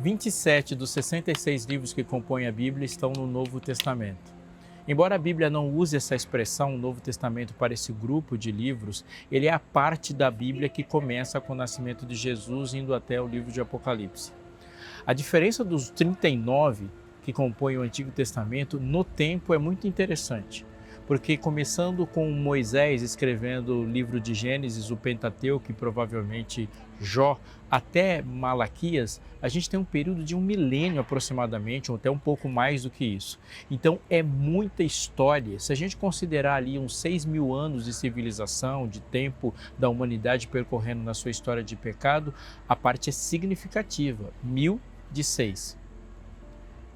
27 dos 66 livros que compõem a Bíblia estão no Novo Testamento. Embora a Bíblia não use essa expressão Novo Testamento para esse grupo de livros, ele é a parte da Bíblia que começa com o nascimento de Jesus, indo até o livro de Apocalipse. A diferença dos 39 que compõem o Antigo Testamento no tempo é muito interessante, porque começando com Moisés escrevendo o livro de Gênesis, o Pentateuco e provavelmente Jó, até Malaquias, a gente tem um período de 1 milênio aproximadamente, ou até um pouco mais do que isso. Então é muita história. Se a gente considerar ali uns 6.000 anos de civilização, de tempo da humanidade percorrendo na sua história de pecado, a parte é significativa, 1000 de 6.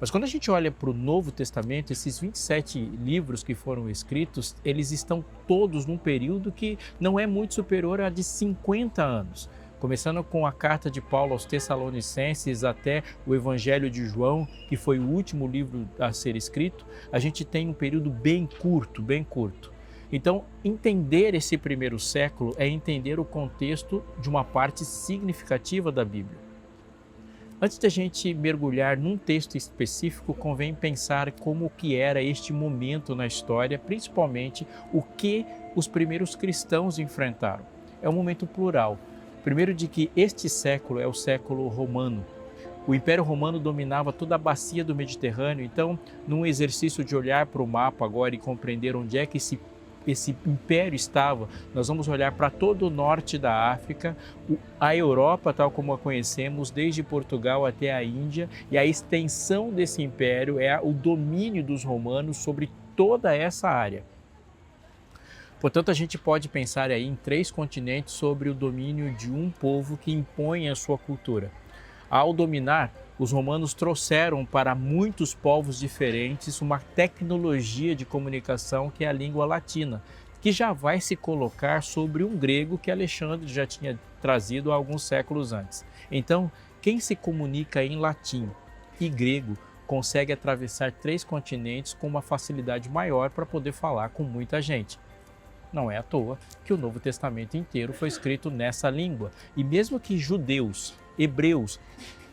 Mas quando a gente olha para o Novo Testamento, esses 27 livros que foram escritos, eles estão todos num período que não é muito superior a de 50 anos. Começando com a carta de Paulo aos Tessalonicenses até o Evangelho de João, que foi o último livro a ser escrito, a gente tem um período bem curto, bem curto. Então, entender esse primeiro século é entender o contexto de uma parte significativa da Bíblia. Antes de a gente mergulhar num texto específico, convém pensar como que era este momento na história, principalmente o que os primeiros cristãos enfrentaram. É um momento plural. Primeiro de que este século é o século romano. O Império Romano dominava toda a bacia do Mediterrâneo, então, num exercício de olhar para o mapa agora e compreender onde é que esse império estava, nós vamos olhar para todo o norte da África, a Europa tal como a conhecemos, desde Portugal até a Índia, e a extensão desse império é o domínio dos romanos sobre toda essa área. Portanto, a gente pode pensar aí em 3 continentes sobre o domínio de um povo que impõe a sua cultura. Ao dominar, os romanos trouxeram para muitos povos diferentes uma tecnologia de comunicação que é a língua latina, que já vai se colocar sobre um grego que Alexandre já tinha trazido há alguns séculos antes. Então, quem se comunica em latim e grego consegue atravessar 3 continentes com uma facilidade maior para poder falar com muita gente. Não é à toa que o Novo Testamento inteiro foi escrito nessa língua. E mesmo que judeus, hebreus,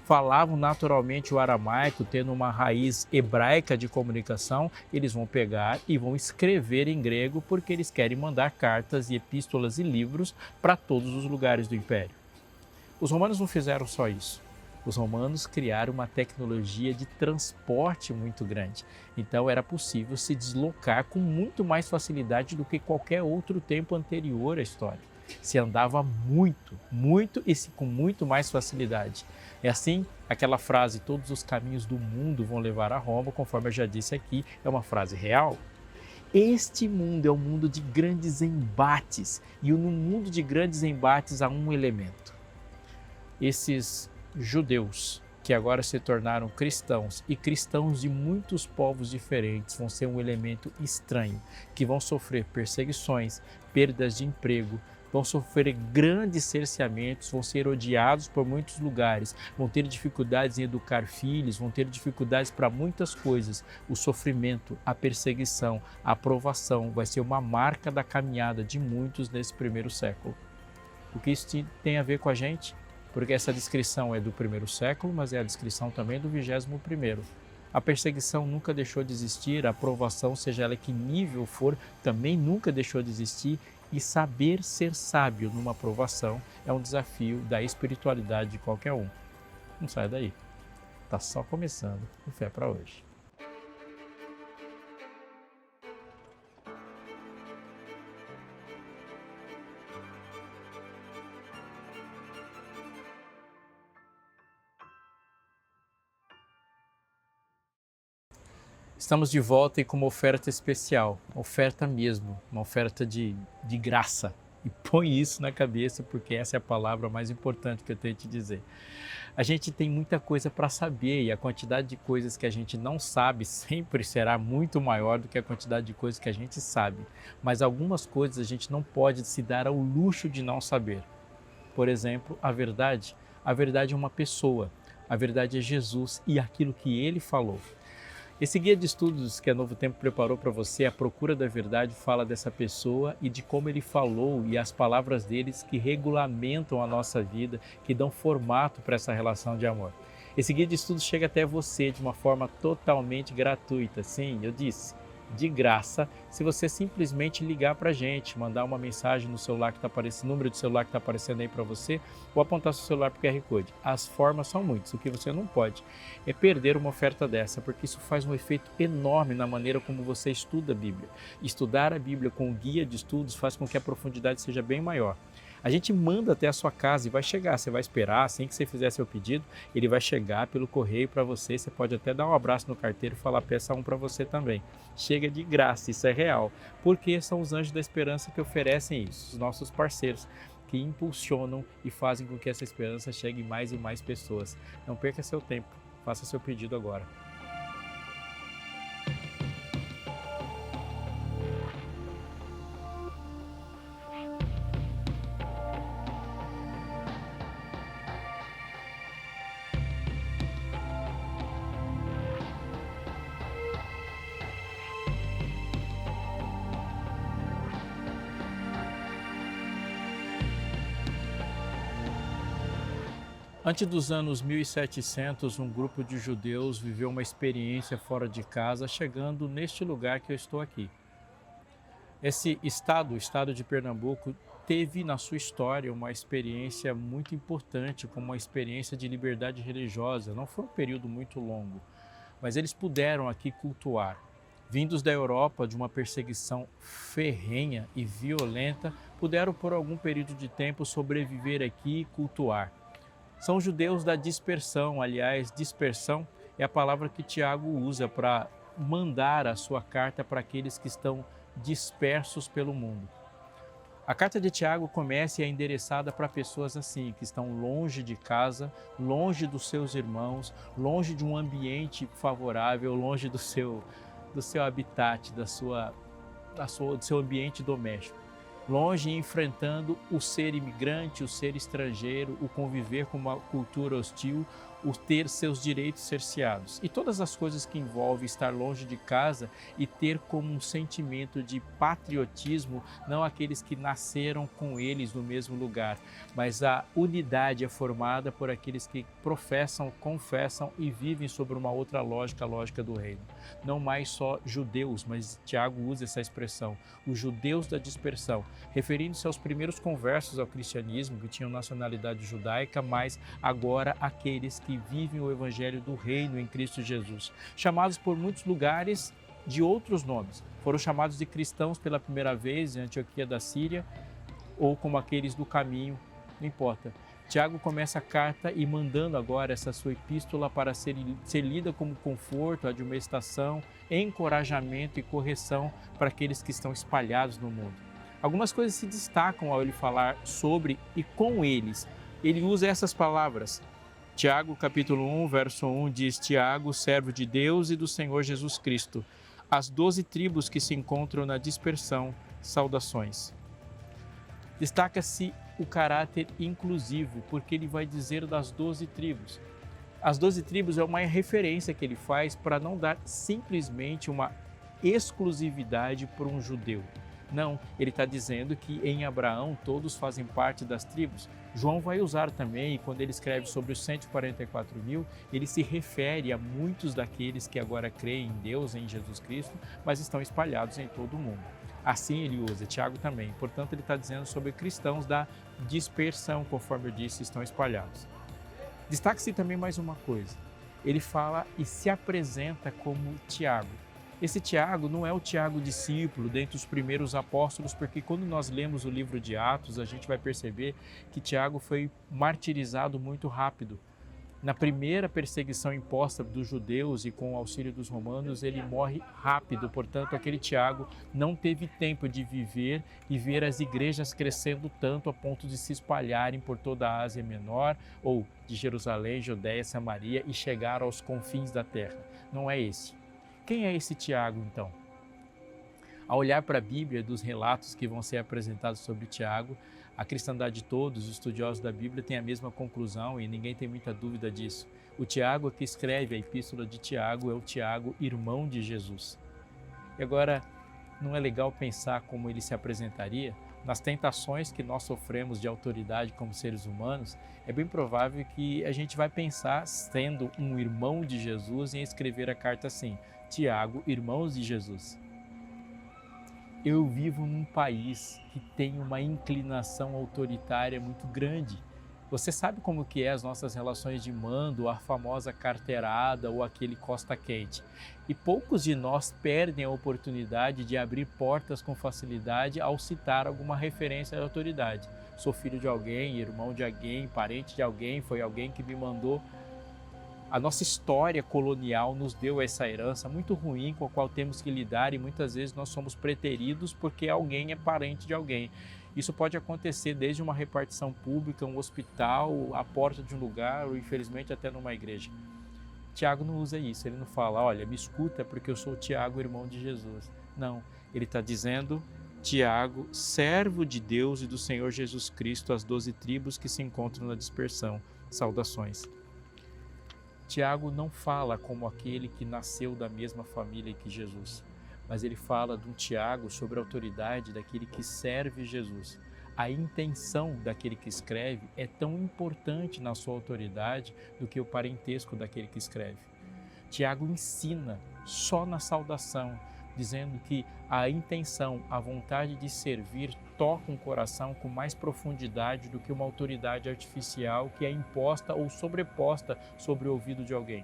falavam naturalmente o aramaico, tendo uma raiz hebraica de comunicação, eles vão pegar e vão escrever em grego porque eles querem mandar cartas e epístolas e livros para todos os lugares do império. Os romanos não fizeram só isso. Os romanos criaram uma tecnologia de transporte muito grande. Então era possível se deslocar com muito mais facilidade do que qualquer outro tempo anterior à história. Se andava muito e com muito mais facilidade. É assim, aquela frase, todos os caminhos do mundo vão levar a Roma, conforme eu já disse aqui, é uma frase real. Este mundo é um mundo de grandes embates, e no mundo de grandes embates há um elemento. Esses judeus, que agora se tornaram cristãos, e cristãos de muitos povos diferentes, vão ser um elemento estranho, que vão sofrer perseguições, perdas de emprego, vão sofrer grandes cerceamentos, vão ser odiados por muitos lugares, vão ter dificuldades em educar filhos, vão ter dificuldades para muitas coisas. O sofrimento, a perseguição, a provação vai ser uma marca da caminhada de muitos nesse primeiro século. O que isso tem a ver com a gente? Porque essa descrição é do primeiro século, mas é a descrição também do 21º. A perseguição nunca deixou de existir, a provação, seja ela que nível for, também nunca deixou de existir, e saber ser sábio numa provação é um desafio da espiritualidade de qualquer um. Não sai daí. Está só começando o Fé para hoje. Estamos de volta e com uma oferta especial, uma oferta mesmo, uma oferta de graça. E põe isso na cabeça, porque essa é a palavra mais importante que eu tenho que te dizer. A gente tem muita coisa para saber, e a quantidade de coisas que a gente não sabe sempre será muito maior do que a quantidade de coisas que a gente sabe. Mas algumas coisas a gente não pode se dar ao luxo de não saber. Por exemplo, a verdade. A verdade é uma pessoa, a verdade é Jesus e aquilo que Ele falou. Esse guia de estudos que a Novo Tempo preparou para você, A Procura da Verdade, fala dessa pessoa e de como ele falou e as palavras deles que regulamentam a nossa vida, que dão formato para essa relação de amor. Esse guia de estudos chega até você de uma forma totalmente gratuita. Sim, eu disse, de graça, se você simplesmente ligar para a gente, mandar uma mensagem no celular que está aparecendo, número de celular que está aparecendo aí para você, ou apontar seu celular para o QR Code. As formas são muitas, o que você não pode é perder uma oferta dessa, porque isso faz um efeito enorme na maneira como você estuda a Bíblia. Estudar a Bíblia com o guia de estudos faz com que a profundidade seja bem maior. A gente manda até a sua casa e vai chegar, você vai esperar, assim que você fizer seu pedido, ele vai chegar pelo correio para você, você pode até dar um abraço no carteiro e falar, peça um para você também. Chega de graça, isso é real, porque são os Anjos da Esperança que oferecem isso, os nossos parceiros, que impulsionam e fazem com que essa esperança chegue em mais e mais pessoas. Não perca seu tempo, faça seu pedido agora. Antes dos anos 1700, um grupo de judeus viveu uma experiência fora de casa, chegando neste lugar que eu estou aqui. Esse estado, o estado de Pernambuco, teve na sua história uma experiência muito importante, como uma experiência de liberdade religiosa. Não foi um período muito longo, mas eles puderam aqui cultuar. Vindos da Europa de uma perseguição ferrenha e violenta, puderam por algum período de tempo sobreviver aqui e cultuar. São judeus da dispersão, aliás, dispersão é a palavra que Tiago usa para mandar a sua carta para aqueles que estão dispersos pelo mundo. A carta de Tiago começa e é endereçada para pessoas assim, que estão longe de casa, longe dos seus irmãos, longe de um ambiente favorável, longe do seu habitat, do seu ambiente doméstico. Longe enfrentando o ser imigrante, o ser estrangeiro, o conviver com uma cultura hostil, o ter seus direitos cerceados. E todas as coisas que envolvem estar longe de casa e ter como um sentimento de patriotismo, não aqueles que nasceram com eles no mesmo lugar, mas a unidade é formada por aqueles que professam, confessam e vivem sobre uma outra lógica, a lógica do reino. Não mais só judeus, mas Tiago usa essa expressão, os judeus da dispersão, referindo-se aos primeiros conversos ao cristianismo, que tinham nacionalidade judaica, mas agora aqueles que vivem o evangelho do reino em Cristo Jesus, chamados por muitos lugares de outros nomes. Foram chamados de cristãos pela primeira vez em Antioquia da Síria, ou como aqueles do caminho, não importa. Tiago começa a carta e mandando agora essa sua epístola para ser lida como conforto, admoestação, encorajamento e correção para aqueles que estão espalhados no mundo. Algumas coisas se destacam ao ele falar sobre e com eles. Ele usa essas palavras. Tiago, capítulo 1, verso 1, diz: Tiago, servo de Deus e do Senhor Jesus Cristo, as 12 tribos que se encontram na dispersão, saudações. Destaca-se o caráter inclusivo, porque ele vai dizer das 12 tribos. As 12 tribos é uma referência que ele faz para não dar simplesmente uma exclusividade para um judeu. Não, ele está dizendo que em Abraão todos fazem parte das tribos. João vai usar também, quando ele escreve sobre os 144 mil, ele se refere a muitos daqueles que agora creem em Deus, em Jesus Cristo, mas estão espalhados em todo o mundo. Assim ele usa, Tiago também. Portanto, ele está dizendo sobre cristãos da dispersão, conforme eu disse, estão espalhados. Destaque-se também mais uma coisa. Ele fala e se apresenta como Tiago. Esse Tiago não é o Tiago discípulo dentre os primeiros apóstolos, porque quando nós lemos o livro de Atos, a gente vai perceber que Tiago foi martirizado muito rápido. Na primeira perseguição imposta dos judeus e com o auxílio dos romanos, ele morre rápido. Portanto, aquele Tiago não teve tempo de viver e ver as igrejas crescendo tanto a ponto de se espalharem por toda a Ásia Menor ou de Jerusalém, Judéia, Samaria e chegar aos confins da terra. Não é esse. Quem é esse Tiago, então? Ao olhar para a Bíblia, dos relatos que vão ser apresentados sobre Tiago, a cristandade de todos, os estudiosos da Bíblia, têm a mesma conclusão e ninguém tem muita dúvida disso. O Tiago que escreve a epístola de Tiago é o Tiago, irmão de Jesus. E agora, não é legal pensar como ele se apresentaria? nas tentações que nós sofremos de autoridade como seres humanos, é bem provável que a gente vai pensar, sendo um irmão de Jesus, em escrever a carta assim: Tiago, irmãos de Jesus. Eu vivo num país que tem uma inclinação autoritária muito grande. Você sabe como que é as nossas relações de mando, a famosa carteirada ou aquele costa quente. E poucos de nós perdem a oportunidade de abrir portas com facilidade ao citar alguma referência à autoridade. Sou filho de alguém, irmão de alguém, parente de alguém, foi alguém que me mandou. A nossa história colonial nos deu essa herança muito ruim com a qual temos que lidar e muitas vezes nós somos preteridos porque alguém é parente de alguém. Isso pode acontecer desde uma repartição pública, um hospital, a porta de um lugar ou infelizmente até numa igreja. Tiago não usa isso, ele não fala, olha, me escuta porque eu sou Tiago, irmão de Jesus. Não, ele está dizendo, Tiago, servo de Deus e do Senhor Jesus Cristo, as 12 tribos que se encontram na dispersão. Saudações. Tiago não fala como aquele que nasceu da mesma família que Jesus, mas ele fala de um Tiago sobre a autoridade daquele que serve Jesus. A intenção daquele que escreve é tão importante na sua autoridade do que o parentesco daquele que escreve. Tiago ensina só na saudação, dizendo que a intenção, a vontade de servir toca um coração com mais profundidade do que uma autoridade artificial que é imposta ou sobreposta sobre o ouvido de alguém.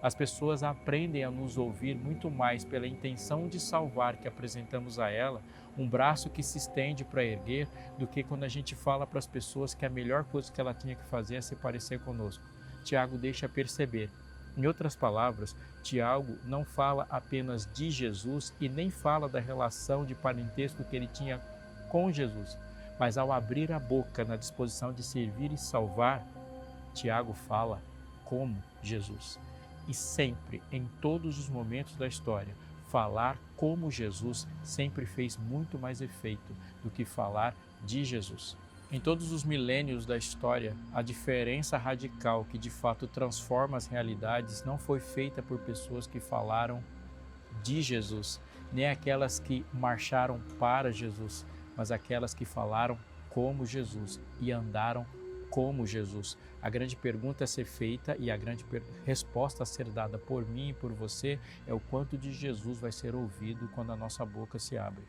As pessoas aprendem a nos ouvir muito mais pela intenção de salvar que apresentamos a ela, um braço que se estende para erguer, do que quando a gente fala para as pessoas que a melhor coisa que ela tinha que fazer é se parecer conosco. Tiago deixa perceber. Em outras palavras, Tiago não fala apenas de Jesus e nem fala da relação de parentesco que ele tinha com Jesus, mas ao abrir a boca na disposição de servir e salvar, Tiago fala como Jesus. E sempre, em todos os momentos da história, falar como Jesus sempre fez muito mais efeito do que falar de Jesus. Em todos os milênios da história, a diferença radical que de fato transforma as realidades não foi feita por pessoas que falaram de Jesus, nem aquelas que marcharam para Jesus, mas aquelas que falaram como Jesus e andaram como Jesus. A grande pergunta a ser feita e a grande resposta a ser dada por mim e por você é o quanto de Jesus vai ser ouvido quando a nossa boca se abre.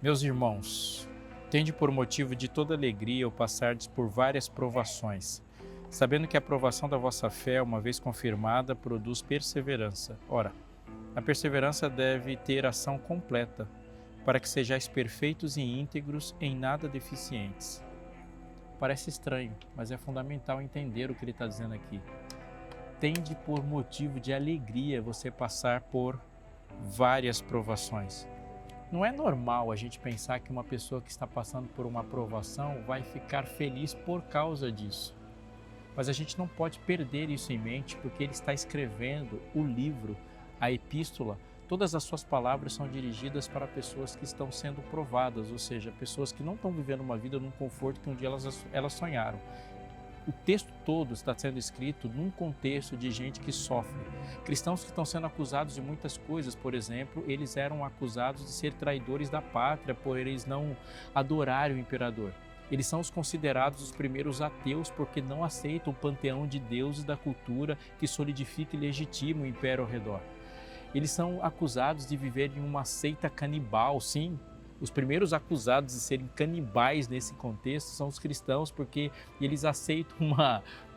Meus irmãos, tende por motivo de toda alegria o passardes por várias provações, sabendo que a provação da vossa fé, uma vez confirmada, produz perseverança. Ora, a perseverança deve ter ação completa, para que sejais perfeitos e íntegros, em nada deficientes. Parece estranho, mas é fundamental entender o que ele está dizendo aqui. Tende por motivo de alegria você passar por várias provações. Não é normal a gente pensar que uma pessoa que está passando por uma provação vai ficar feliz por causa disso. Mas a gente não pode perder isso em mente, porque ele está escrevendo o livro, a epístola. Todas as suas palavras são dirigidas para pessoas que estão sendo provadas, ou seja, pessoas que não estão vivendo uma vida num conforto que um dia elas sonharam. O texto todo está sendo escrito num contexto de gente que sofre. Cristãos que estão sendo acusados de muitas coisas, por exemplo, eles eram acusados de ser traidores da pátria por eles não adorarem o imperador. Eles são os considerados os primeiros ateus porque não aceitam o panteão de deuses da cultura que solidifica e legitima o império ao redor. Eles são acusados de viver em uma seita canibal, sim. Os primeiros acusados de serem canibais nesse contexto são os cristãos, porque eles aceitam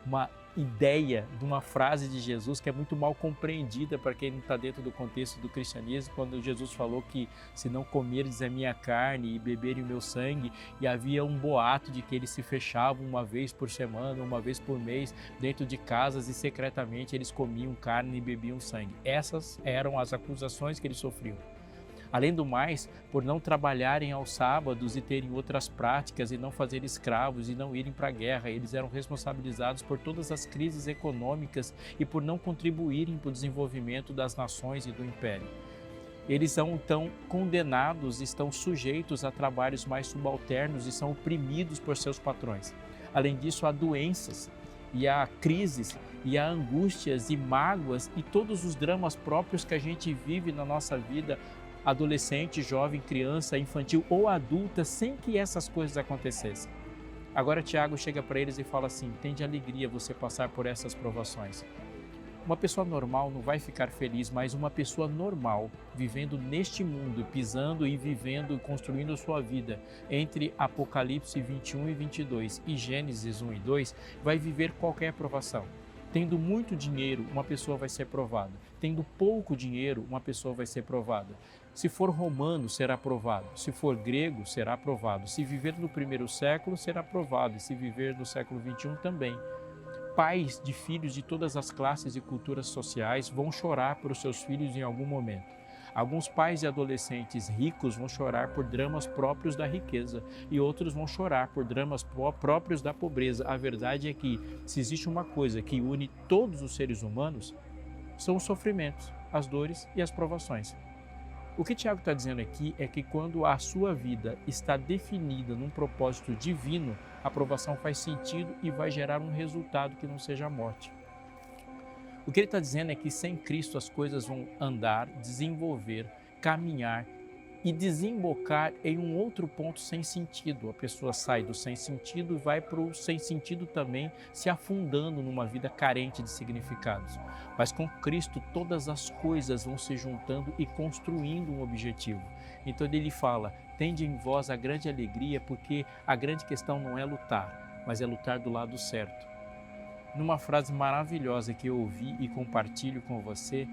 uma ideia de uma frase de Jesus que é muito mal compreendida para quem não está dentro do contexto do cristianismo, quando Jesus falou que se não comerdes a minha carne e beberem o meu sangue, e havia um boato de que eles se fechavam uma vez por semana, uma vez por mês, dentro de casas e secretamente eles comiam carne e bebiam sangue. Essas eram as acusações que eles sofriam. Além do mais, por não trabalharem aos sábados e terem outras práticas e não fazerem escravos e não irem para a guerra, eles eram responsabilizados por todas as crises econômicas e por não contribuírem para o desenvolvimento das nações e do império. Eles são então condenados, estão sujeitos a trabalhos mais subalternos e são oprimidos por seus patrões. Além disso, há doenças e há crises e há angústias e mágoas e todos os dramas próprios que a gente vive na nossa vida, adolescente, jovem, criança, infantil ou adulta, sem que essas coisas acontecessem. Agora Tiago chega para eles e fala assim: tende alegria você passar por essas provações. Uma pessoa normal não vai ficar feliz, mas uma pessoa normal, vivendo neste mundo, pisando e vivendo e construindo sua vida entre Apocalipse 21 e 22 e Gênesis 1 e 2, vai viver qualquer provação. Tendo muito dinheiro, uma pessoa vai ser provada. Tendo pouco dinheiro, uma pessoa vai ser provada. Se for romano, será provado. Se for grego, será provado. Se viver no primeiro século, será provado. E se viver no século 21 também. Pais de filhos de todas as classes e culturas sociais vão chorar por seus filhos em algum momento. Alguns pais e adolescentes ricos vão chorar por dramas próprios da riqueza e outros vão chorar por dramas próprios da pobreza. A verdade é que, se existe uma coisa que une todos os seres humanos, são os sofrimentos, as dores e as provações. O que Tiago está dizendo aqui é que quando a sua vida está definida num propósito divino, a provação faz sentido e vai gerar um resultado que não seja a morte. O que ele está dizendo é que sem Cristo as coisas vão andar, desenvolver, caminhar e desembocar em um outro ponto sem sentido. A pessoa sai do sem sentido e vai para o sem sentido também, se afundando numa vida carente de significados. Mas com Cristo todas as coisas vão se juntando e construindo um objetivo. Então ele fala: tende em vós a grande alegria, porque a grande questão não é lutar, mas é lutar do lado certo. Numa frase maravilhosa que eu ouvi e compartilho com você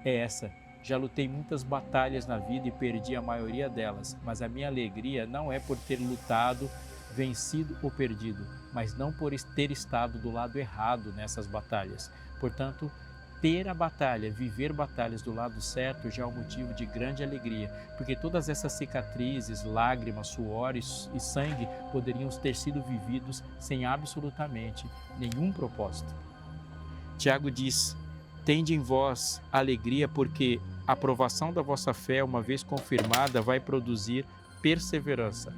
é essa: já lutei muitas batalhas na vida e perdi a maioria delas, mas a minha alegria não é por ter lutado, vencido ou perdido, mas não por ter estado do lado errado nessas batalhas. Portanto, ter a batalha, viver batalhas do lado certo já é um motivo de grande alegria, porque todas essas cicatrizes, lágrimas, suores e sangue poderiam ter sido vividos sem absolutamente nenhum propósito. Tiago diz: tende em vós alegria, porque a provação da vossa fé, uma vez confirmada, vai produzir perseverança.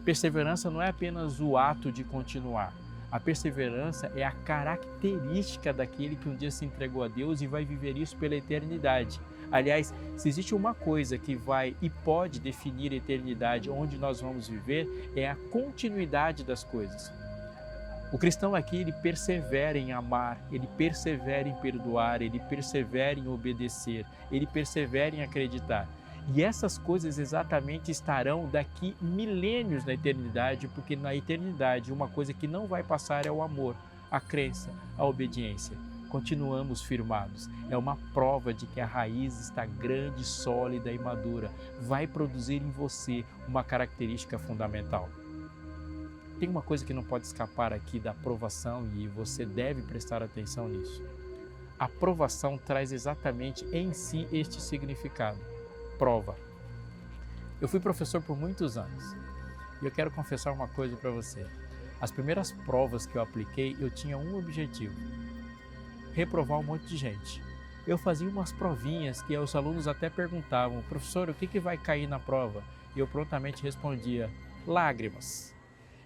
Perseverança não é apenas o ato de continuar. A perseverança é a característica daquele que um dia se entregou a Deus e vai viver isso pela eternidade. Aliás, se existe uma coisa que vai e pode definir a eternidade onde nós vamos viver, é a continuidade das coisas. O cristão aqui, ele persevera em amar, ele persevera em perdoar, ele persevera em obedecer, ele persevera em acreditar. E essas coisas exatamente estarão daqui milênios na eternidade, porque na eternidade uma coisa que não vai passar é o amor, a crença, a obediência. Continuamos firmados. É uma prova de que a raiz está grande, sólida e madura. Vai produzir em você uma característica fundamental. Tem uma coisa que não pode escapar aqui da provação e você deve prestar atenção nisso. A provação traz exatamente em si este significado: prova. Eu fui professor por muitos anos e eu quero confessar uma coisa para você. As primeiras provas que eu apliquei, eu tinha um objetivo: reprovar um monte de gente. Eu fazia umas provinhas que os alunos até perguntavam: professor, o que vai cair na prova? E eu prontamente respondia: lágrimas.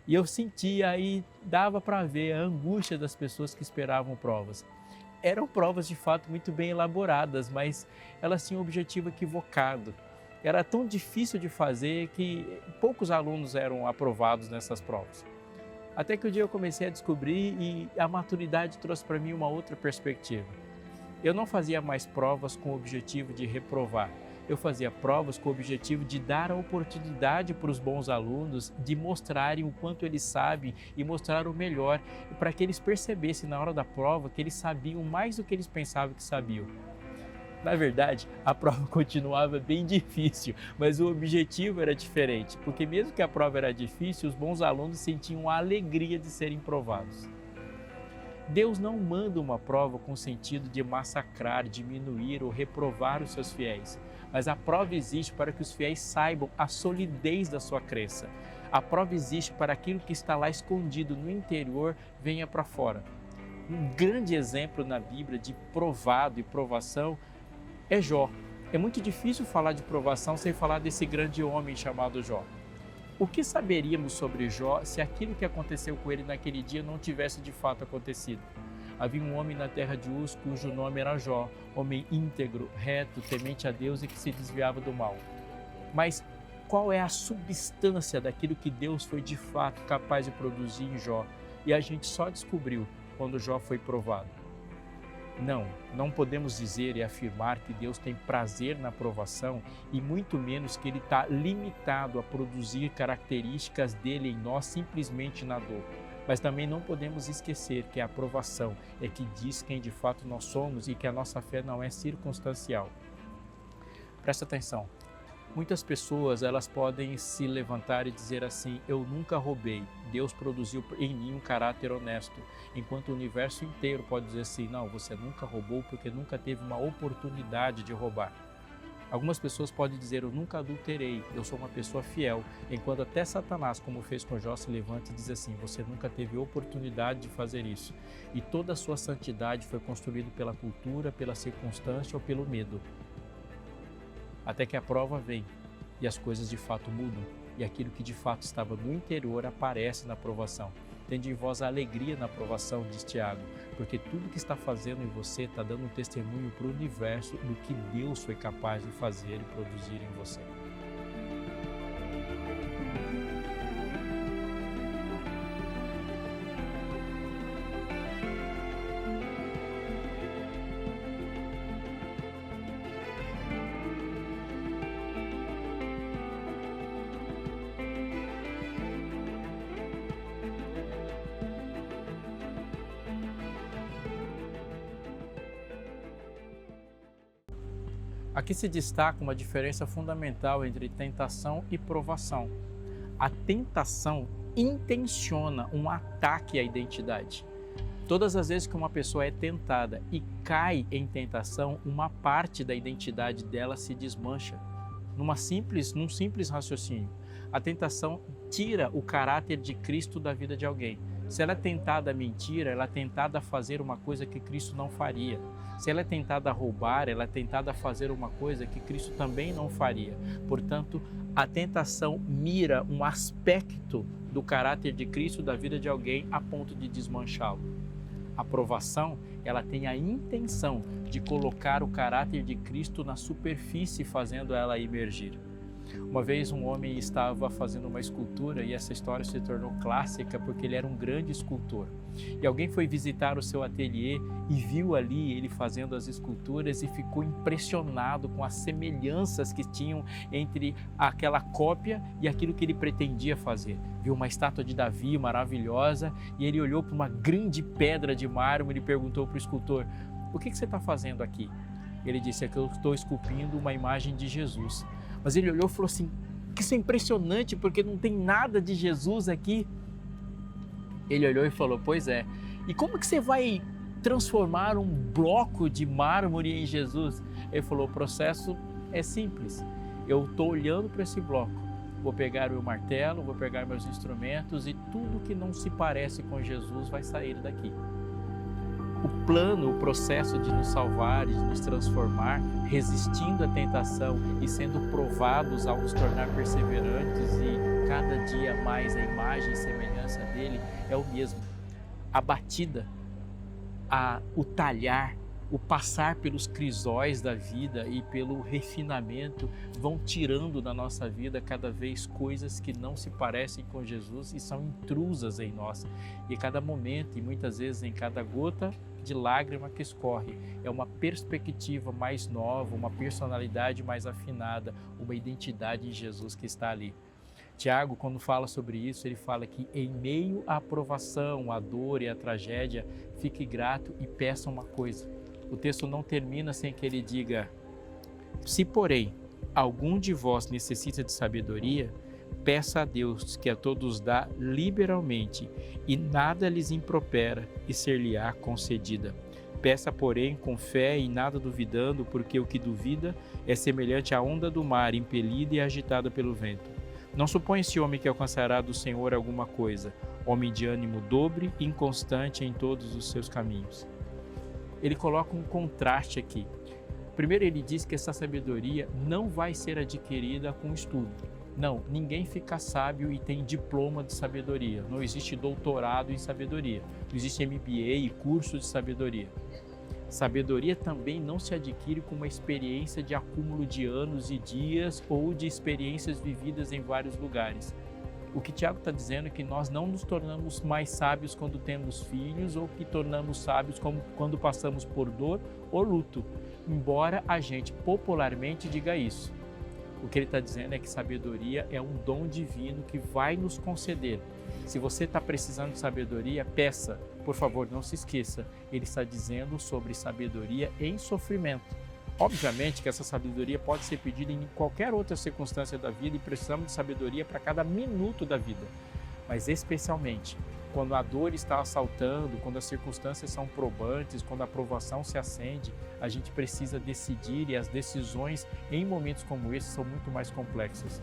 E eu sentia e dava para ver a angústia das pessoas que esperavam provas. Eram provas de fato muito bem elaboradas, mas elas tinham um objetivo equivocado. Era tão difícil de fazer que poucos alunos eram aprovados nessas provas. Até que um dia eu comecei a descobrir e a maturidade trouxe para mim uma outra perspectiva. Eu não fazia mais provas com o objetivo de reprovar. Eu fazia provas com o objetivo de dar a oportunidade para os bons alunos de mostrarem o quanto eles sabem e mostrar o melhor, para que eles percebessem na hora da prova que eles sabiam mais do que eles pensavam que sabiam. Na verdade, a prova continuava bem difícil, mas o objetivo era diferente, porque mesmo que a prova era difícil, os bons alunos sentiam a alegria de serem provados. Deus não manda uma prova com o sentido de massacrar, diminuir ou reprovar os seus fiéis, mas a prova existe para que os fiéis saibam a solidez da sua crença. A prova existe para aquilo que está lá escondido no interior venha para fora. Um grande exemplo na Bíblia de provado e provação é Jó. É muito difícil falar de provação sem falar desse grande homem chamado Jó. O que saberíamos sobre Jó se aquilo que aconteceu com ele naquele dia não tivesse de fato acontecido? Havia um homem na terra de Uz cujo nome era Jó, homem íntegro, reto, temente a Deus e que se desviava do mal. Mas qual é a substância daquilo que Deus foi de fato capaz de produzir em Jó? E a gente só descobriu quando Jó foi provado. Não podemos dizer e afirmar que Deus tem prazer na provação e muito menos que Ele está limitado a produzir características dele em nós simplesmente na dor. Mas também não podemos esquecer que a aprovação é que diz quem de fato nós somos e que a nossa fé não é circunstancial. Presta atenção. Muitas pessoas elas podem se levantar e dizer assim: eu nunca roubei, Deus produziu em mim um caráter honesto, enquanto o universo inteiro pode dizer assim: não, você nunca roubou porque nunca teve uma oportunidade de roubar. Algumas pessoas podem dizer: eu nunca adulterei, eu sou uma pessoa fiel, enquanto até Satanás, como fez com Jó, se levanta e diz assim: você nunca teve oportunidade de fazer isso. E toda a sua santidade foi construída pela cultura, pela circunstância ou pelo medo. Até que a prova vem e as coisas de fato mudam e aquilo que de fato estava no interior aparece na provação. Tende em vós a alegria na provação, diz Tiago, porque tudo que está fazendo em você está dando um testemunho para o universo do que Deus foi capaz de fazer e produzir em você. Aqui se destaca uma diferença fundamental entre tentação e provação. A tentação intenciona um ataque à identidade. Todas as vezes que uma pessoa é tentada e cai em tentação, uma parte da identidade dela se desmancha. Num simples raciocínio. A tentação tira o caráter de Cristo da vida de alguém. Se ela é tentada a mentir, ela é tentada a fazer uma coisa que Cristo não faria. Se ela é tentada a roubar, ela é tentada a fazer uma coisa que Cristo também não faria. Portanto, a tentação mira um aspecto do caráter de Cristo da vida de alguém a ponto de desmanchá-lo. A provação, ela tem a intenção de colocar o caráter de Cristo na superfície, fazendo ela emergir. Uma vez um homem estava fazendo uma escultura e essa história se tornou clássica porque ele era um grande escultor. E alguém foi visitar o seu ateliê e viu ali ele fazendo as esculturas e ficou impressionado com as semelhanças que tinham entre aquela cópia e aquilo que ele pretendia fazer. Viu uma estátua de Davi maravilhosa e ele olhou para uma grande pedra de mármore e perguntou para o escultor: o que você está fazendo aqui? Ele disse: é que eu estou esculpindo uma imagem de Jesus. Mas ele olhou e falou assim: que isso é impressionante, porque não tem nada de Jesus aqui. Ele olhou e falou: pois é. E como que você vai transformar um bloco de mármore em Jesus? Ele falou: o processo é simples. Eu estou olhando para esse bloco, vou pegar o meu martelo, vou pegar meus instrumentos e tudo que não se parece com Jesus vai sair daqui. O plano, o processo de nos salvar e de nos transformar, resistindo à tentação e sendo provados ao nos tornar perseverantes e cada dia mais a imagem e semelhança dele é o mesmo. A batida, o talhar, o passar pelos crisóis da vida e pelo refinamento vão tirando da nossa vida cada vez coisas que não se parecem com Jesus e são intrusas em nós. E cada momento e muitas vezes em cada gota de lágrima que escorre é uma perspectiva mais nova, uma personalidade mais afinada, uma identidade em Jesus que está ali. Tiago, quando fala sobre isso, ele fala que em meio à provação, à dor e à tragédia, fique grato e peça uma coisa. O texto não termina sem que ele diga: se porém algum de vós necessita de sabedoria, peça a Deus, que a todos dá liberalmente e nada lhes impropera e ser-lhe-á concedida. Peça, porém, com fé e nada duvidando, porque o que duvida é semelhante à onda do mar, impelida e agitada pelo vento. Não suponha esse homem que alcançará do Senhor alguma coisa, homem de ânimo dobre, inconstante em todos os seus caminhos. Ele coloca um contraste aqui. Primeiro, ele diz que essa sabedoria não vai ser adquirida com estudo. Não, ninguém fica sábio e tem diploma de sabedoria. Não existe doutorado em sabedoria. Não existe MBA e curso de sabedoria. Sabedoria também não se adquire com uma experiência de acúmulo de anos e dias ou de experiências vividas em vários lugares. O que Tiago está dizendo é que nós não nos tornamos mais sábios quando temos filhos ou que tornamos sábios quando passamos por dor ou luto, embora a gente popularmente diga isso. O que ele está dizendo é que sabedoria é um dom divino que vai nos conceder. Se você está precisando de sabedoria, peça. Por favor, não se esqueça. Ele está dizendo sobre sabedoria em sofrimento. Obviamente que essa sabedoria pode ser pedida em qualquer outra circunstância da vida e precisamos de sabedoria para cada minuto da vida. Mas especialmente quando a dor está assaltando, quando as circunstâncias são probantes, quando a provação se acende, a gente precisa decidir e as decisões em momentos como esse são muito mais complexas.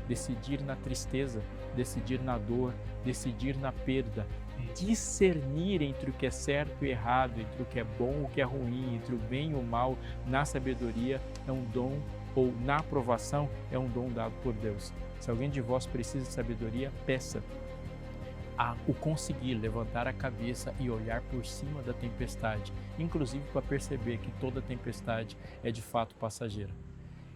Decidir na tristeza, decidir na dor, decidir na perda, discernir entre o que é certo e errado, entre o que é bom e o que é ruim, entre o bem e o mal, na sabedoria é um dom, ou na aprovação é um dom dado por Deus. Se alguém de vós precisa de sabedoria, peça. O conseguir levantar a cabeça e olhar por cima da tempestade, inclusive para perceber que toda tempestade é de fato passageira.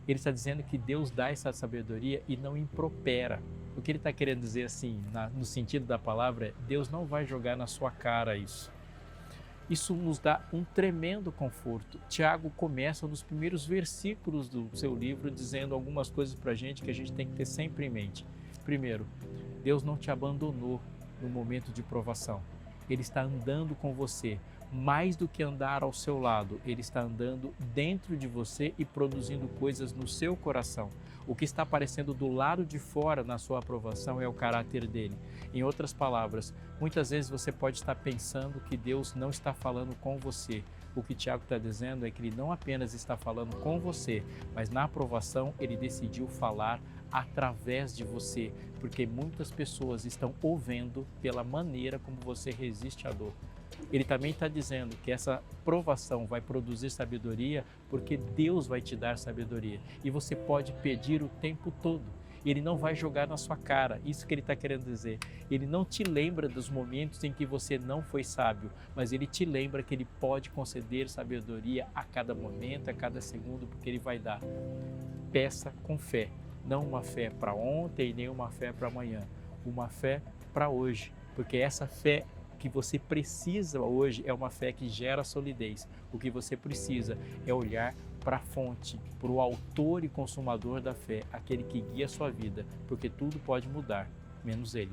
Ele está dizendo que Deus dá essa sabedoria e não impropera. O que ele está querendo dizer assim, no sentido da palavra, é Deus não vai jogar na sua cara isso. Isso nos dá um tremendo conforto. Tiago começa nos primeiros versículos do seu livro dizendo algumas coisas para a gente que a gente tem que ter sempre em mente. Primeiro, Deus não te abandonou no momento de provação. Ele está andando com você. Mais do que andar ao seu lado, Ele está andando dentro de você e produzindo coisas no seu coração. O que está aparecendo do lado de fora na sua aprovação é o caráter dele. Em outras palavras, muitas vezes você pode estar pensando que Deus não está falando com você. O que Tiago está dizendo é que Ele não apenas está falando com você, mas na aprovação Ele decidiu falar através de você, porque muitas pessoas estão ouvindo pela maneira como você resiste à dor. Ele também está dizendo que essa provação vai produzir sabedoria porque Deus vai te dar sabedoria e você pode pedir o tempo todo. Ele não vai jogar na sua cara, isso que ele está querendo dizer. Ele não te lembra dos momentos em que você não foi sábio, mas ele te lembra que ele pode conceder sabedoria a cada momento, a cada segundo, porque ele vai dar. Peça com fé, não uma fé para ontem nem uma fé para amanhã, uma fé para hoje, porque essa fé que você precisa hoje é uma fé que gera solidez. O que você precisa é olhar para a fonte, para o autor e consumador da fé, aquele que guia a sua vida, porque tudo pode mudar, menos ele.